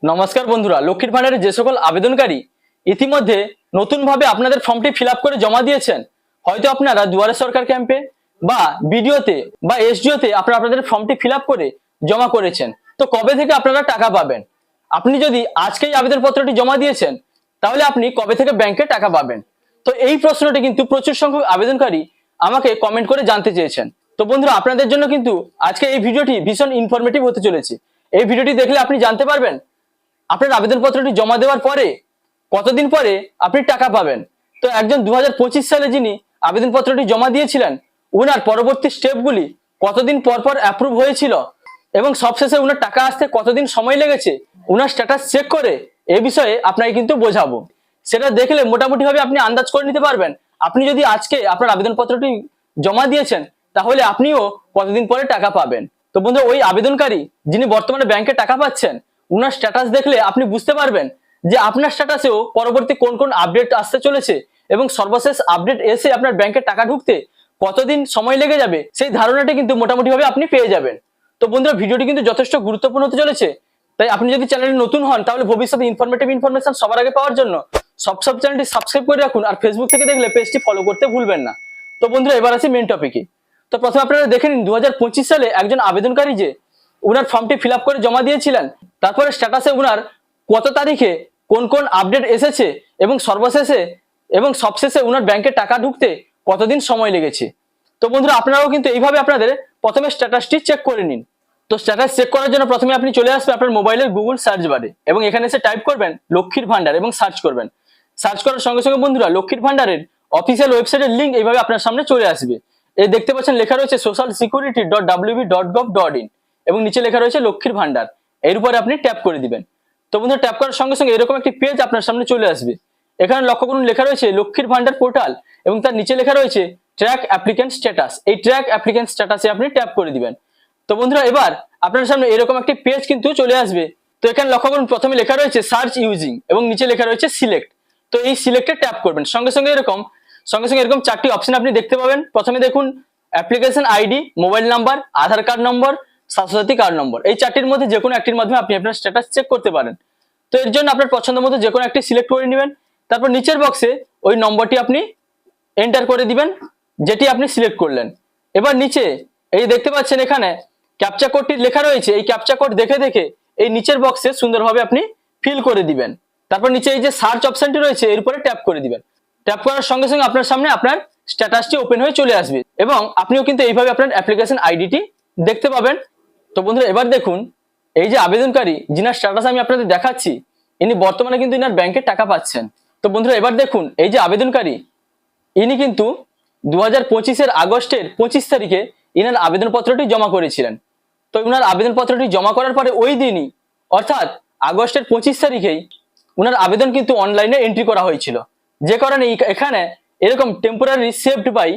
নমস্কার বন্ধুরা, লক্ষ্মীর ভান্ডারের যে সকল আবেদনকারী ইতিমধ্যে নতুনভাবে আপনাদের ফর্মটি ফিল করে জমা দিয়েছেন, হয়তো আপনারা দুয়ারে সরকার ক্যাম্পে বা বিডিওতে বা এসডিওতে আপনারা আপনাদের ফর্মটি ফিল করে জমা করেছেন। তো কবে থেকে আপনারা টাকা পাবেন? আপনি যদি আজকেই আবেদনপত্রটি জমা দিয়েছেন তাহলে আপনি কবে থেকে ব্যাংকে টাকা পাবেন? তো এই প্রশ্নটি কিন্তু প্রচুর সংখ্যক আবেদনকারী আমাকে কমেন্ট করে জানতে চেয়েছেন। তো বন্ধুরা, আপনাদের জন্য কিন্তু আজকে এই ভিডিওটি ভীষণ ইনফরমেটিভ হতে চলেছে। এই ভিডিওটি দেখলে আপনি জানতে পারবেন আপনার আবেদনপত্রটি জমা দেওয়ার পরে কতদিন পরে আপনি টাকা পাবেন। তো একজন 2025 সালে যিনি আবেদনপত্রটি জমা দিয়েছিলেন, উনার পরবর্তী স্টেপগুলি কতদিন পর পর অ্যাপ্রুভ হয়েছিল এবং সবশেষে উনার টাকা আসতে কতদিন সময় লেগেছে, উনার স্ট্যাটাস চেক করে এই বিষয়ে আপনাকে কিন্তু বোঝাবো। সেটা দেখলে মোটামুটি ভাবে আপনি আন্দাজ করে নিতে পারবেন আপনি যদি আজকে আপনার আবেদনপত্রটি জমা দিয়েছেন তাহলে আপনিও কতদিন পরে টাকা পাবেন। তো বন্ধু, ওই আবেদনকারী যিনি বর্তমানে ব্যাংকে টাকা পাচ্ছেন, উনার স্ট্যাটাস দেখলে আপনি বুঝতে পারবেন যে আপনার স্ট্যাটাসেও পরবর্তী কোন কোন আপডেট আসতে চলেছে এবং সর্বশেষ আপডেট এসে আপনার ব্যাংকে টাকা ঢুকতে কতদিন সময় লেগে যাবে সেই ধারণাটা কিন্তু মোটামুটি ভাবে আপনি পেয়ে যাবেন। তো বন্ধুরা, ভিডিওটি কিন্তু যথেষ্ট গুরুত্বপূর্ণ হতে চলেছে, তাই আপনি যদি চ্যানেলে নতুন হন তাহলে ভবিষ্যতে ইনফরমেটিভ ইনফরমেশন সবার আগে পাওয়ার জন্য সব চ্যানেলটি সাবস্ক্রাইব করে রাখুন, আর ফেসবুক থেকে দেখলে পেজটি ফলো করতে ভুলবেন না। তো বন্ধুরা, এবার আসি মেন টপিকে। তো প্রথমে আপনারা দেখে নিন 2025 সালে একজন আবেদনকারী যে উনার ফর্মটি ফিল করে জমা দিয়েছিলেন, তারপরে স্ট্যাটাসে উনার কত তারিখে কোন কোন আপডেট এসেছে এবং সর্বশেষে এবং সবশেষে উনার ব্যাংকে টাকা ঢুকতে কতদিন সময় লেগেছে। তো বন্ধুরা, আপনারাও কিন্তু এইভাবে আপনাদের প্রথমে স্ট্যাটাসটি চেক করে নিন। তো স্ট্যাটাস চেক করার জন্য প্রথমে আপনি চলে আসবেন আপনার মোবাইলের গুগল সার্চ বারে এবং এখানে এসে টাইপ করবেন লক্ষ্মীর ভান্ডার এবং সার্চ করবেন। সার্চ করার সঙ্গে সঙ্গে বন্ধুরা, লক্ষ্মীর ভান্ডারের অফিসিয়াল ওয়েবসাইটের লিঙ্ক এইভাবে আপনার সামনে চলে আসবে। এই দেখতে পাচ্ছেন লেখা রয়েছে socialsecurity.wb.gov.in এবং নিচে লেখা রয়েছে লক্ষ্মীর ভান্ডার। এর উপরে আপনি ট্যাপ করে দিবেন। তো বন্ধুরা, ট্যাপ করার সঙ্গে সঙ্গে এরকম একটি পেজ আপনার সামনে চলে আসবে। এখানে লক্ষ্য করুন লেখা রয়েছে লক্ষ্মীর ভান্ডার পোর্টাল এবং তার নিচে লেখা রয়েছে ট্র্যাক অ্যাপ্লিক্যান্ট স্ট্যাটাস। এই ট্র্যাক অ্যাপ্লিক্যান্ট স্ট্যাটাসে আপনি ট্যাপ করে দিবেন। তো বন্ধুরা, এবার আপনার সামনে এরকম একটি পেজ কিন্তু চলে আসবে। তো এখানে লক্ষ্য করুন প্রথমে লেখা রয়েছে সার্চ ইউজিং এবং নিচে লেখা রয়েছে সিলেক্ট। তো এই সিলেক্টে ট্যাপ করবেন। সঙ্গে সঙ্গে এরকম চারটি অপশন আপনি দেখতে পাবেন। প্রথমে দেখুন application ID, mobile number, Aadhaar card number, Swasthyasathi card number. এই চারটির মধ্যে যে কোনো একটির মাধ্যমে আপনি আপনার স্ট্যাটাস চেক করতে পারেন। তো এর জন্য আপনার পছন্দ মতো যে কোনো একটি সিলেক্ট করে নেবেন। তারপর নিচের বক্সে ওই নম্বরটি আপনি এন্টার করে দিবেন যেটি আপনি সিলেক্ট করলেন। এবার নিচে এই দেখতে পাচ্ছেন এখানে ক্যাপচা কোডটি লেখা রয়েছে। এই ক্যাপচা কোড দেখে দেখে এই নিচের বক্সে সুন্দরভাবে আপনি ফিল করে দিবেন। তারপর নিচে এই যে সার্চ অপশনটি রয়েছে এর উপরে ট্যাপ করে দিবেন। ট্যাপ করার সঙ্গে সঙ্গে আপনার সামনে আপনার স্ট্যাটাসটি ওপেন হয়ে চলে আসবে এবং আপনিও কিন্তু এইভাবে আপনার অ্যাপ্লিকেশন আইডিটি দেখতে পাবেন। তো বন্ধুরা, এবার দেখুন এই যে আবেদনকারী যিনার স্ট্যাটাস আমি আপনাদের দেখাচ্ছি, ইনি বর্তমানে কিন্তু ইনার ব্যাংকে টাকা পাচ্ছেন। তো বন্ধুরা, এবার দেখুন এই যে আবেদনকারী, ইনি কিন্তু 2025 আগস্টের 25 তারিখে ইনার আবেদনপত্রটি জমা করেছিলেন। তো উনার আবেদনপত্রটি জমা করার পরে ওই দিনই অর্থাৎ আগস্টের 25 তারিখেই উনার আবেদন কিন্তু অনলাইনে এন্ট্রি করা হয়েছিল, যে কারণে এখানে এরকম temporary saved by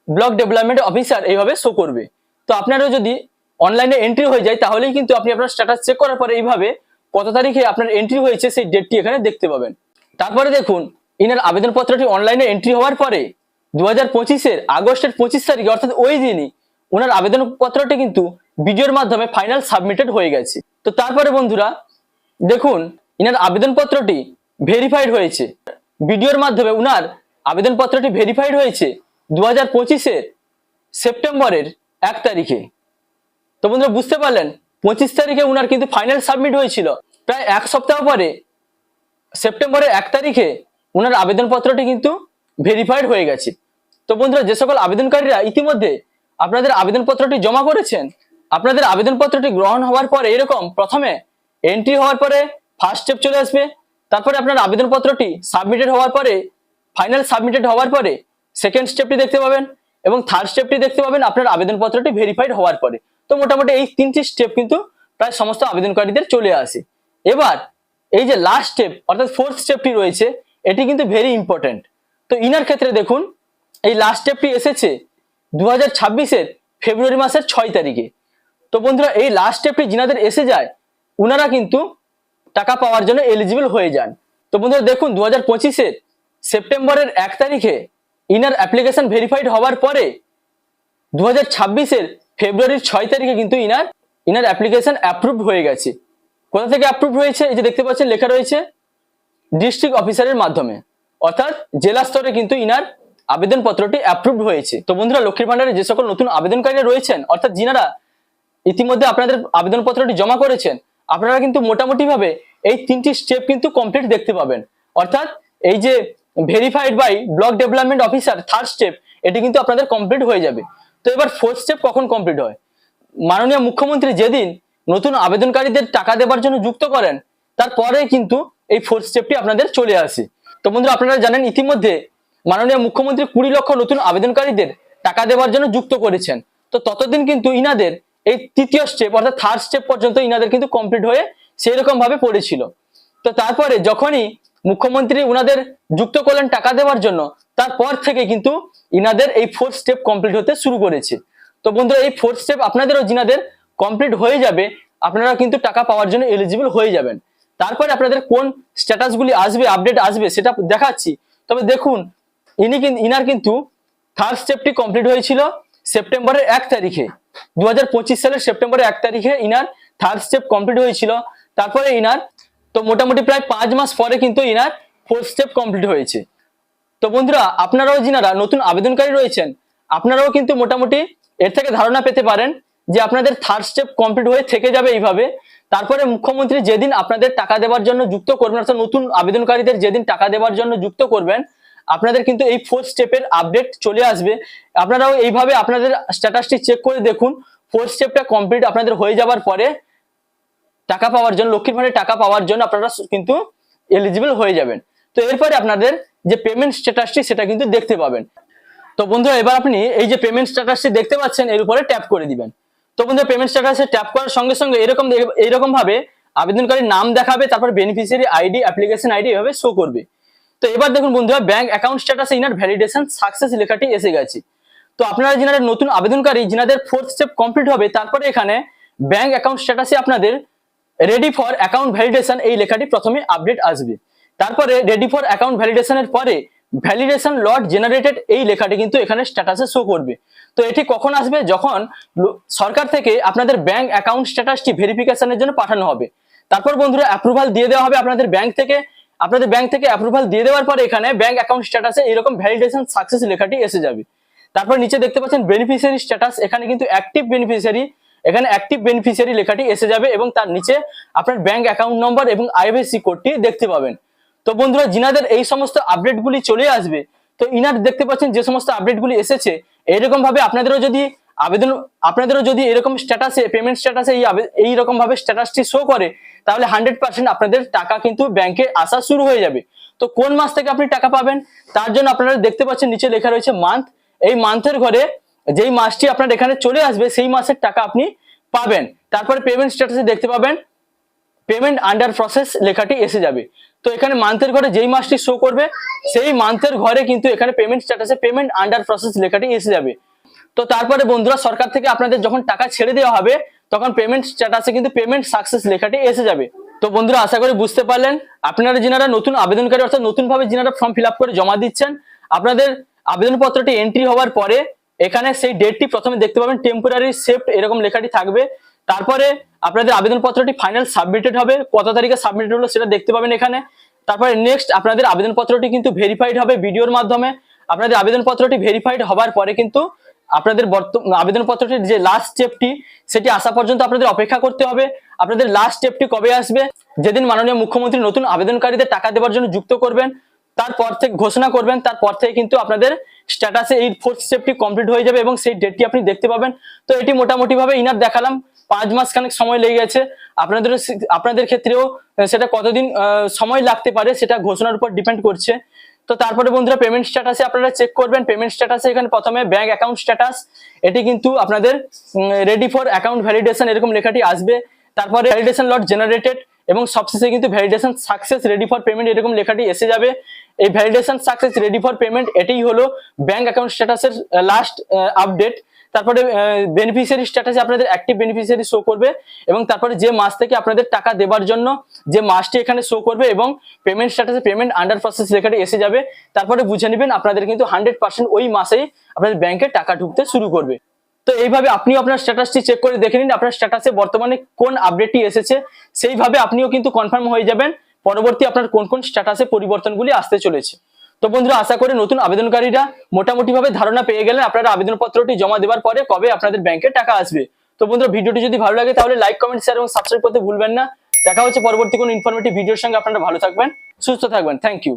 block development officer এইভাবে শো করবে। তো আপনারও যদি অনলাইনে এন্ট্রি হয়ে যায় তাহলেই কিন্তু আপনি আপনার স্ট্যাটাস চেক করার পরে এইভাবে কত তারিখে আপনার এন্ট্রি হয়েছে সেই ডেটটি এখানে দেখতে পাবেন। তারপরে দেখুন ইনার আবেদনপত্রটি অনলাইনে এন্ট্রি হওয়ার পরে 2025 আগস্টের 25 তারিখে অর্থাৎ ওই দিনই ওনার আবেদনপত্রটি কিন্তু ভিডিওর মাধ্যমে ফাইনাল সাবমিটেড হয়ে গেছে। তো তারপরে বন্ধুরা দেখুন ইনার আবেদনপত্রটি ভেরিফাইড হয়েছে। ভিডিওর মাধ্যমে উনার আবেদনপত্রটি ভেরিফাইড হয়েছে 2025 সেপ্টেম্বরের 1 তারিখে। তো বন্ধুরা, বুঝতে পারলেন 25 তারিখে উনার কিন্তু ফাইনাল সাবমিট হয়েছিল। প্রায় এক সপ্তাহ পরে সেপ্টেম্বরের 1 তারিখে উনার আবেদনপত্রটি কিন্তু ভেরিফাইড হয়ে গেছে। তো বন্ধুরা, যে সকল আবেদনকারীরা ইতিমধ্যে আপনাদের আবেদনপত্রটি জমা করেছেন, আপনাদের আবেদনপত্রটি গ্রহণ হওয়ার পরে এরকম প্রথমে এন্ট্রি হওয়ার পরে ফার্স্ট স্টেপ চলে আসবে। তারপরে আপনার আবেদনপত্রটি সাবমিটেড হওয়ার পরে ফাইনাল সাবমিটেড হওয়ার পরে সেকেন্ড স্টেপটি দেখতে পাবেন এবং থার্ড স্টেপটি দেখতে পাবেন আপনার আবেদনপত্রটি ভেরিফাইড হওয়ার পরে। তো মোটামুটি এই তিনটি স্টেপ কিন্তু প্রায় সমস্ত আবেদনকারীদের চলে আসে। এবার এই যে লাস্ট স্টেপ অর্থাৎ ফোর্থ স্টেপটি রয়েছে, এটি কিন্তু ভেরি ইম্পর্টেন্ট। তো ইনার ক্ষেত্রে দেখুন এই লাস্ট স্টেপটি এসেছে 2026 ফেব্রুয়ারি মাসের 6 তারিখে। তো বন্ধুরা, এই লাস্ট স্টেপটি যিনাদের এসে যায় উনারা কিন্তু টাকা পাওয়ার জন্য এলিজিবল হয়ে যান। তো বন্ধুরা দেখুন 2025 সেপ্টেম্বরের 1 তারিখে ইনার অ্যাপ্লিকেশন ভেরিফাইড হওয়ার পরে 2026 ফেব্রুয়ারির 6 তারিখে কিন্তু ইনার অ্যাপ্লিকেশন অ্যাপ্রুভড হয়ে গেছে। কোথা থেকে অ্যাপ্রুভ হয়েছে? এই যে দেখতে পাচ্ছেন লেখা রয়েছে ডিস্ট্রিক্ট অফিসারের মাধ্যমে, অর্থাৎ জেলা স্তরে কিন্তু ইনার আবেদনপত্রটি অ্যাপ্রুভ হয়েছে। তো বন্ধুরা, লক্ষ্মীর ভান্ডারে যে সকল নতুন আবেদনকারীরা রয়েছেন, অর্থাৎ যিনারা ইতিমধ্যে আপনাদের আবেদনপত্রটি জমা করেছেন, আপনারা কিন্তু মোটামুটি ভাবে এই 3টি স্টেপ কিন্তু কমপ্লিট দেখতে পাবেন। অর্থাৎ এই যে verified by block development officer, third step, এটি কিন্তু আপনাদের কমপ্লিট হয়ে যাবে। তো এবার ফোর্থ স্টেপ কখন কমপ্লিট হয়? মাননীয় মুখ্যমন্ত্রী যেদিন নতুন আবেদনকারীদের টাকা দেওয়ার জন্য যুক্ত করেন, তারপরে কিন্তু এই ফোর্থ স্টেপটি আপনাদের চলে আসে। তো বন্ধুরা, আপনারা জানেন ইতিমধ্যে মাননীয় মুখ্যমন্ত্রী 20 লক্ষ নতুন আবেদনকারীদের টাকা দেওয়ার জন্য যুক্ত করেছেন। তো ততদিন কিন্তু ইনাদের এই তৃতীয় স্টেপ অর্থাৎ থার্ড স্টেপ পর্যন্ত ইনাদের কিন্তু কমপ্লিট হয়ে সেই রকম ভাবে পড়েছিল। তো তারপরে যখনই মুখ্যমন্ত্রী উনাদের যুক্ত করলেন টাকা দেওয়ার জন্য, তারপর থেকে কিন্তু ইনাদের এই ফোর্থ স্টেপ কমপ্লিট হতে শুরু করেছে। তো বন্ধুরা, এই ফোর্থ স্টেপ আপনাদেরও যিনাদের কমপ্লিট হয়ে যাবে, আপনারা কিন্তু টাকা পাওয়ার জন্য এলিজিবল হয়ে যাবেন। তারপরে আপনাদের কোন স্ট্যাটাসগুলি আসবে, আপডেট আসবে, সেটা দেখাচ্ছি। তবে দেখুন, ইনার কিন্তু থার্ড স্টেপটি কমপ্লিট হয়েছিল সেপ্টেম্বরের 1 তারিখে, 2025 সালের সেপ্টেম্বরের 1 তারিখে ইনার থার্ড স্টেপ কমপ্লিট হয়েছিল। তারপরে ইনার তো মোটামুটি প্রায় 5 মাস পরে কিন্তু ইনার ফোর্থ স্টেপ কমপ্লিট হয়েছে। তো বন্ধুরা, আপনারাও যিনারা নতুন আবেদনকারী রয়েছেন, আপনারাও কিন্তু মোটামুটি এর থেকে ধারণা পেতে পারেন যে আপনাদের থার্ড স্টেপ কমপ্লিট হয়ে থেকে যাবে এইভাবে। তারপরে মুখ্যমন্ত্রী যেদিন আপনাদের টাকা দেওয়ার জন্য যুক্ত করবেন, অর্থাৎ নতুন আবেদনকারীদের যেদিন টাকা দেওয়ার জন্য যুক্ত করবেন, আপনাদের কিন্তু এই ফোর্থ স্টেপের আপডেট চলে আসবে। আপনারাও এইভাবে আপনাদের স্ট্যাটাসটি চেক করে দেখুন। ফোর্থ স্টেপটা কমপ্লিট আপনাদের হয়ে যাওয়ার পরে টাকা পাওয়ার জন্য, লক্ষ্মীর ভান্ডারে টাকা পাওয়ার জন্য আপনারা কিন্তু এলিজিবল হয়ে যাবেন। তো এরপরে আপনাদের যে পেমেন্ট স্ট্যাটাসটি সেটা কিন্তু দেখতে পাবেন। তো বন্ধুরা, এবার আপনি এই যে পেমেন্ট স্ট্যাটাসটি দেখতে পাচ্ছেন, এর উপরে ট্যাপ করে দিবেন। তো বন্ধুরা, পেমেন্ট স্ট্যাটাসে ট্যাপ করার সঙ্গে সঙ্গে এরকম ভাবে আবেদনকারীর নাম দেখাবে, তারপর বেনিফিশিয়ারি আইডি, অ্যাপ্লিকেশন আইডি এভাবে শো করবে। তো এবার দেখুন বন্ধুরা, ব্যাংক অ্যাকাউন্ট স্ট্যাটাসে ইনার ভ্যালিডেশন সাকসেস লেখাটি এসে গেছে। তো আপনারা যিনারা নতুন আবেদনকারী, যিনাদের ফোর্থ স্টেপ কমপ্লিট হবে, তারপরে এখানে ব্যাংক অ্যাকাউন্ট স্ট্যাটাসে আপনাদের রেডি ফর অ্যাকাউন্ট ভ্যালিডেশন এই লেখাটি প্রথমে আপডেট আসবে। তারপরে রেডি ফর অ্যাকাউন্ট ভ্যালিডেশনের পরে ভ্যালিডেশন লট জেনারেটেড এই লেখাটি কিন্তু এখানে স্ট্যাটাসে শো করবে। তো এটি কখন আসবে? যখন সরকার থেকে আপনাদের ব্যাংক অ্যাকাউন্ট স্ট্যাটাসটি ভেরিফিকেশনের জন্য পাঠানো হবে। তারপর বন্ধুরা, অ্যাপ্রুভাল দিয়ে দেওয়া হবে আপনাদের ব্যাংক থেকে। আপনাদের ব্যাংক থেকে অ্যাপ্রুভাল দিয়ে দেওয়ার পরে এখানে ব্যাংক অ্যাকাউন্ট স্ট্যাটাসে এরকম ভ্যালিডেশন সাকসেস লেখাটি এসে যাবে। তারপর নিচে দেখতে পাচ্ছেন বেনিফিশিয়ারি স্ট্যাটাস, এখানে কিন্তু অ্যাক্টিভ বেনিফিশিয়ারি, এখানে অ্যাক্টিভ বেনিফিশিয়ারি লেখাটি এসে যাবে এবং তার নিচে আপনার ব্যাংক অ্যাকাউন্ট নম্বর এবং আইএফএসসি কোডটি দেখতে পাবেন। তো বন্ধুরা, যিনাদের এই সমস্ত আপডেটগুলি চলে আসবে, তো ইনার দেখতে পাচ্ছেন যে সমস্ত আপডেটগুলি এসেছে, এরকম ভাবে আপনাদেরও যদি এরকম স্ট্যাটাসে, পেমেন্ট স্ট্যাটাসে এইরকম ভাবে স্ট্যাটাসটি শো করে, তাহলে 100% আপনাদের টাকা কিন্তু ব্যাংকে আসা শুরু হয়ে যাবে। তো কোন মাস থেকে আপনি টাকা পাবেন, তার জন্য আপনারা দেখতে পাচ্ছেন নিচে লেখা রয়েছে মান্থ। এই মান্থের ঘরে যেই মাসটি আপনার এখানে চলে আসবে, সেই মাসের টাকা আপনি পাবেন। তারপরে পেমেন্ট স্ট্যাটাসে দেখতে পাবেন পেমেন্ট আন্ডার প্রসেস লেখাটি এসে যাবে। তো এখানে মান্থের ঘরে যেই মাসটি শো করবে, সেই মান্থের ঘরে কিন্তু এখানে পেমেন্ট স্ট্যাটাসে পেমেন্ট আন্ডার প্রসেস লেখাটি এসে যাবে। তো তারপরে বন্ধুরা, সরকার থেকে আপনাদের যখন টাকা ছেড়ে দেওয়া হবে, তখন পেমেন্ট স্ট্যাটাসে কিন্তু পেমেন্ট সাকসেস লেখাটি এসে যাবে। তো বন্ধুরা, আশা করি বুঝতে পারলেন। আপনারা যিনারা নতুন আবেদনকারী, অর্থাৎ নতুন ভাবে যিনারা ফর্ম ফিল আপ করে জমা দিচ্ছেন, আপনাদের আবেদনপত্রটি এন্ট্রি হওয়ার পরে এখানে সেই ডেটটি প্রথমে দেখতে পাবেন, টেম্পোরারি শিফট এরকম লেখাটি থাকবে। তারপরে আপনাদের আবেদনপত্রটি ফাইনাল সাবমিটেড হবে, কত তারিখে সাবমিটেড হলো সেটা দেখতে পাবেন এখানে। তারপরে নেক্সট আপনাদের আবেদনপত্রটি কিন্তু ভেরিফাইড হবে ভিডিওর মাধ্যমে। আপনাদের আবেদনপত্রটি ভেরিফাইড হওয়ার পরে কিন্তু আপনাদের আবেদনপত্রটির যে লাস্ট স্টেপটি, সেটি আসা পর্যন্ত আপনাদের অপেক্ষা করতে হবে। আপনাদের লাস্ট স্টেপটি কবে আসবে? যেদিন মাননীয় মুখ্যমন্ত্রী নতুন আবেদনকারীদের টাকা দেওয়ার জন্য যুক্ত করবেন, তারপর থেকে ঘোষণা করবেন, তারপর থেকে কিন্তু আপনাদের স্ট্যাটাসে এই ফোর্থ স্টেপটি কমপ্লিট হয়ে যাবে এবং সেই ডেটটি আপনি দেখতে পাবেন। তো এটি মোটামুটি ভাবে ইনার দেখালাম, 5 মাস খানেক সময় লেগে গেছে। আপনাদের ক্ষেত্রেও সেটা কতদিন সময় লাগতে পারে সেটা ঘোষণার উপর ডিপেন্ড করছে। তো তারপরে বন্ধুরা, পেমেন্ট স্ট্যাটাসে আপনারা চেক করবেন। পেমেন্ট স্ট্যাটাসে এখানে প্রথমে ব্যাংক অ্যাকাউন্ট স্ট্যাটাস, এটি কিন্তু আপনাদের রেডি ফর অ্যাকাউন্ট ভ্যালিডেশন এরকম লেখাটি আসবে। তারপরে ভ্যালিডেশন লট জেনারেটেড এবং সবশেষে কিন্তু validation success ready for payment এরকম লেখাটি এসে যাবে। এই validation success ready for payment এটাই হলো ব্যাংক অ্যাকাউন্ট স্ট্যাটাসের লাস্ট আপডেট। তারপরে বেনিফিশিয়ারি স্ট্যাটাসে আপনাদের অ্যাক্টিভ বেনিফিশিয়ারি শো করবে এবং তারপরে যে মাস থেকে আপনাদের টাকা দেওয়ার জন্য যে মাসটি এখানে শো করবে এবং পেমেন্ট স্ট্যাটাসে পেমেন্ট আন্ডার প্রসেস লেখাটি এসে যাবে। তারপরে বুঝে নেবেন আপনাদের কিন্তু 100% ওই মাসেই আপনাদের ব্যাংকে টাকা ঢুকতে শুরু করবে। তো এইভাবে আপনিও আপনার স্ট্যাটাসটি চেক করে দেখে নিন আপনার স্ট্যাটাসে বর্তমানে কোন আপডেটটি এসেছে, সেইভাবে আপনিও কিন্তু কনফার্ম হয়ে যাবেন পরবর্তী আপনার কোন কোন স্ট্যাটাসে পরিবর্তনগুলি আসতে চলেছে। তো বন্ধুরা, আশা করি নতুন আবেদনকারীরা মোটামুটি ভাবে ধারণা পেয়ে গেলেন আপনারা আবেদনপত্রটি জমা দেওয়ার পরে কবে আপনাদের ব্যাংকে টাকা আসবে। তো বন্ধুরা, ভিডিওটি যদি ভালো লাগে তাহলে লাইক, কমেন্ট, শেয়ার এবং সাবস্ক্রাইব করতে ভুলবেন না। দেখা হচ্ছে পরবর্তী কোনো ইনফরমেটিভ ভিডিওর সঙ্গে। আপনারা ভালো থাকবেন, সুস্থ থাকবেন। Thank you.